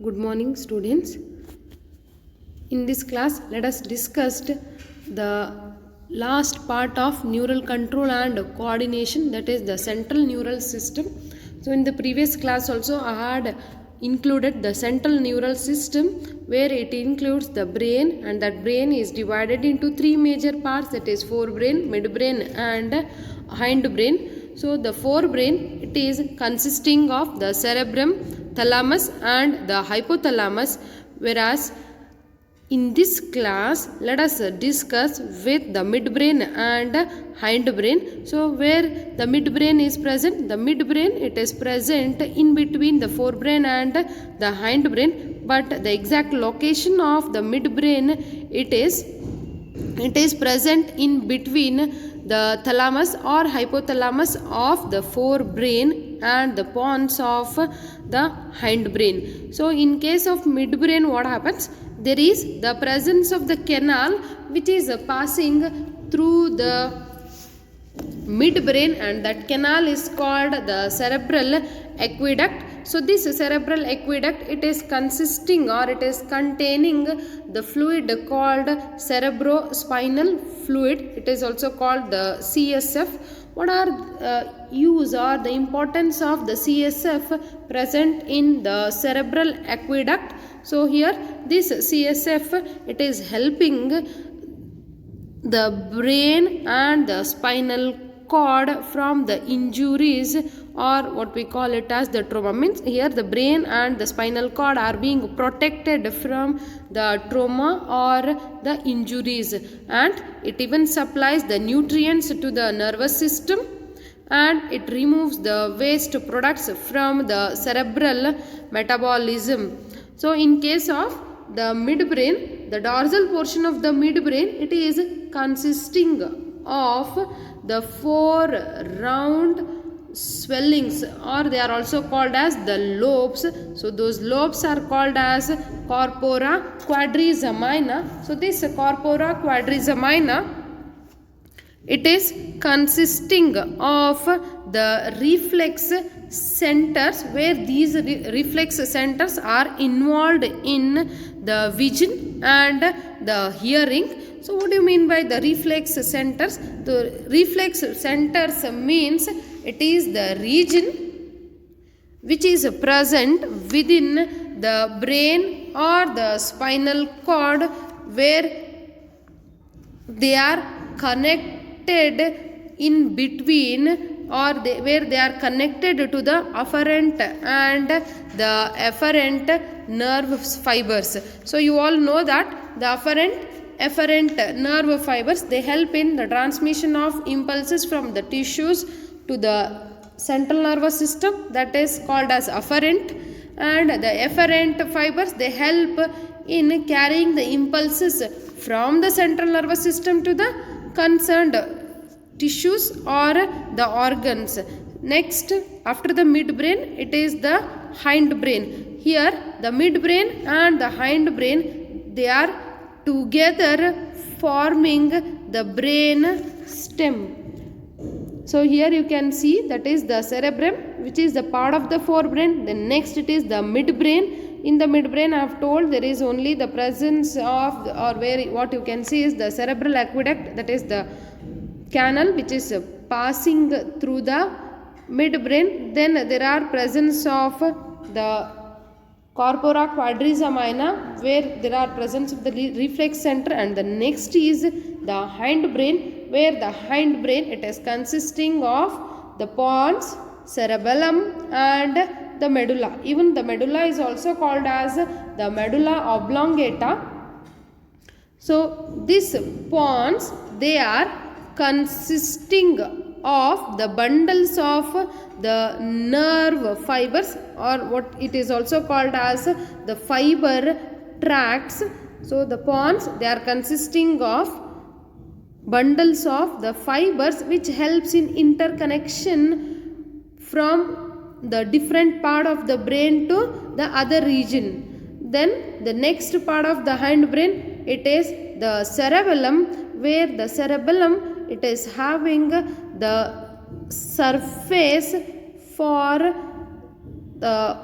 Good morning, students. In this class, let us discuss the last part of neural control and coordination, that is the central neural system. So in the previous class also I had included the central neural system, where it includes the brain, and that brain is divided into three major parts, that is forebrain, midbrain and hindbrain. So the forebrain, it is consisting of the cerebrum, thalamus and the hypothalamus, whereas in this class let us discuss with the midbrain and hindbrain. So where the midbrain is present, the midbrain, it is present in between the forebrain and the hindbrain, but the exact location of the midbrain, it is present in between the thalamus or hypothalamus of the forebrain and the pons of the hindbrain. So in case of midbrain, what happens? There is the presence of the canal which is passing through the midbrain, and that canal is called the cerebral aqueduct. So this cerebral aqueduct, it is consisting or it is containing the fluid called cerebrospinal fluid. It is also called the CSF. What are use or the importance of the CSF present in the cerebral aqueduct? So here this CSF, it is helping the brain and the spinal cord from the injuries, or what we call it as the trauma. Means here the brain and the spinal cord are being protected from the trauma or the injuries, and it even supplies the nutrients to the nervous system, and it removes the waste products from the cerebral metabolism. So in case of the midbrain, the dorsal portion of the midbrain, it is consisting of the four round swellings, or they are also called as the lobes. So those lobes are called as corpora quadrigemina. So this corpora quadrigemina, it is consisting of the reflex centers, where these reflex centers are involved in the vision and the hearing. So what do you mean by the reflex centers? The reflex centers means it is the region which is present within the brain or the spinal cord, where they are connected in between, or where they are connected to the afferent and the afferent nerve fibers. So you all know that the afferent nerve fibers, they help in the transmission of impulses from the tissues to the central nervous system, that is called as afferent, and the afferent fibers, they help in carrying the impulses from the central nervous system to the concerned tissues or the organs. Next, after the midbrain, it is the hindbrain. Here the midbrain and the hindbrain, they are together forming the brain stem. So here you can see that is the cerebrum, which is the part of the forebrain. Then next it is the midbrain. In the midbrain, I have told there is only the presence of, or where what you can see is the cerebral aqueduct, that is the canal which is passing through the midbrain. Then there are presence of the corpora quadrigemina, where there are presence of the reflex center, and the next is the hindbrain, where the hindbrain, it is consisting of the pons, cerebellum and the medulla. Even the medulla is also called as the medulla oblongata. So these pons, they are consisting of the bundles of the nerve fibers, or what it is also called as the fiber tracts. So the pons, they are consisting of bundles of the fibers which helps in interconnection from the different part of the brain to the other region. Then the next part of the hindbrain, it is the cerebellum, where the cerebellum, it is having the surface for the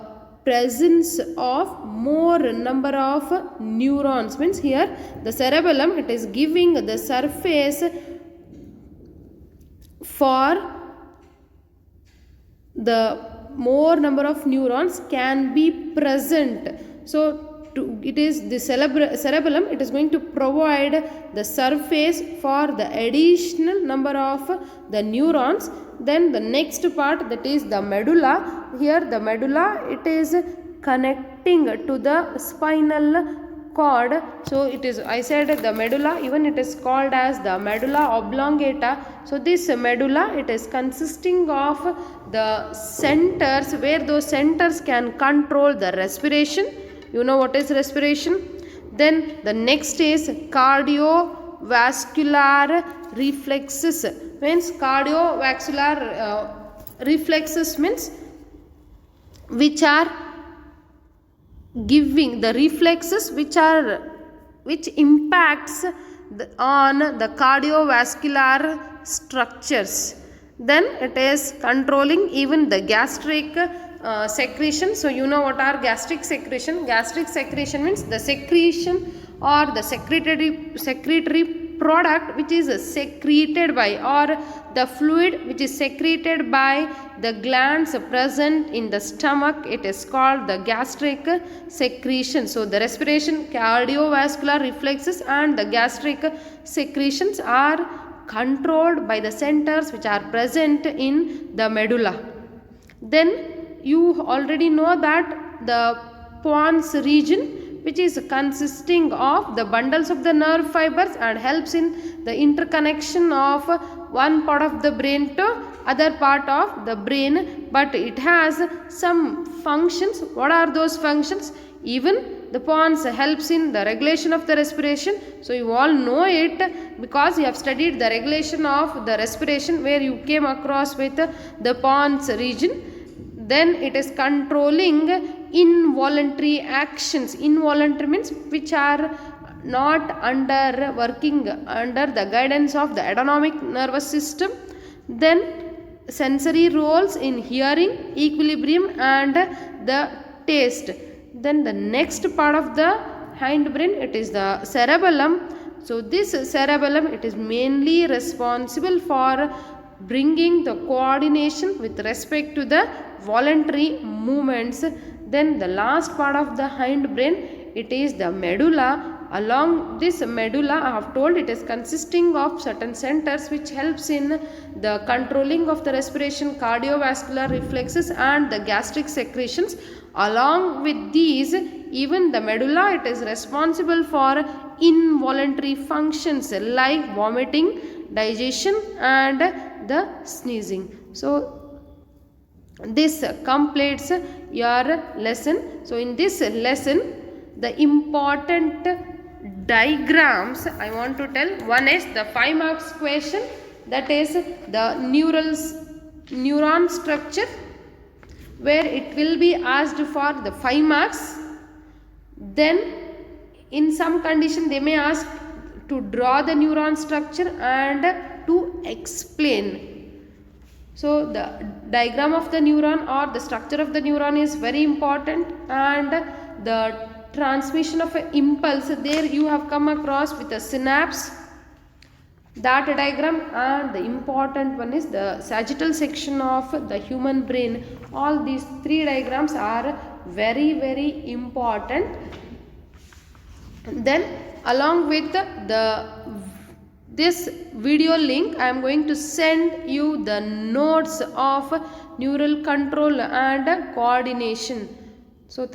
presence of more number of neurons, means here the cerebellum, it is giving the surface for the more number of neurons can be present. So it is the cerebellum, it is going to provide the surface for the additional number of the neurons. Then the next part, that is the medulla. Here the medulla, it is connecting to the spinal cord. So it is, I said the medulla, even it is called as the medulla oblongata. So this medulla, it is consisting of the centers, where those centers can control the respiration. You know what is respiration. Then the next is cardiovascular reflexes, means cardiovascular reflexes means which are giving the reflexes which impacts on the cardiovascular structures. Then it is controlling even the gastric secretion. So you know what are gastric secretion. Gastric secretion means the secretion or the secretory product which is secreted by, or the fluid which is secreted by the glands present in the stomach, it is called the gastric secretion. So the respiration, cardiovascular reflexes and the gastric secretions are controlled by the centers which are present in the medulla. Then you already know that the pons region, which is consisting of the bundles of the nerve fibers and helps in the interconnection of one part of the brain to other part of the brain, but it has some functions. What are those functions? Even the pons helps in the regulation of the respiration. So you all know it because you have studied the regulation of the respiration, where you came across with the pons region. Then it is controlling involuntary actions. Involuntary means which are not working under the guidance of the autonomic nervous system. Then sensory roles in hearing, equilibrium and the taste. Then the next part of the hindbrain, it is the cerebellum. So this cerebellum, it is mainly responsible for bringing the coordination with respect to the voluntary movements. Then the last part of the hindbrain, it is the medulla. Along this medulla, I have told it is consisting of certain centers which helps in the controlling of the respiration, cardiovascular reflexes and the gastric secretions. Along with these, even the medulla, it is responsible for involuntary functions like vomiting, digestion and the sneezing. So this completes your lesson. So in this lesson, the important diagrams I want to tell. One is the 5 marks question, that is the neuron structure, where it will be asked for the 5 marks. Then in some condition they may ask to draw the neuron structure and to explain. So the diagram of the neuron or the structure of the neuron is very important, and the transmission of an impulse, there you have come across with a synapse, that diagram, and the important one is the sagittal section of the human brain. All these 3 diagrams are very, very important. Then along with this video link, I am going to send you the notes of neural control and coordination. So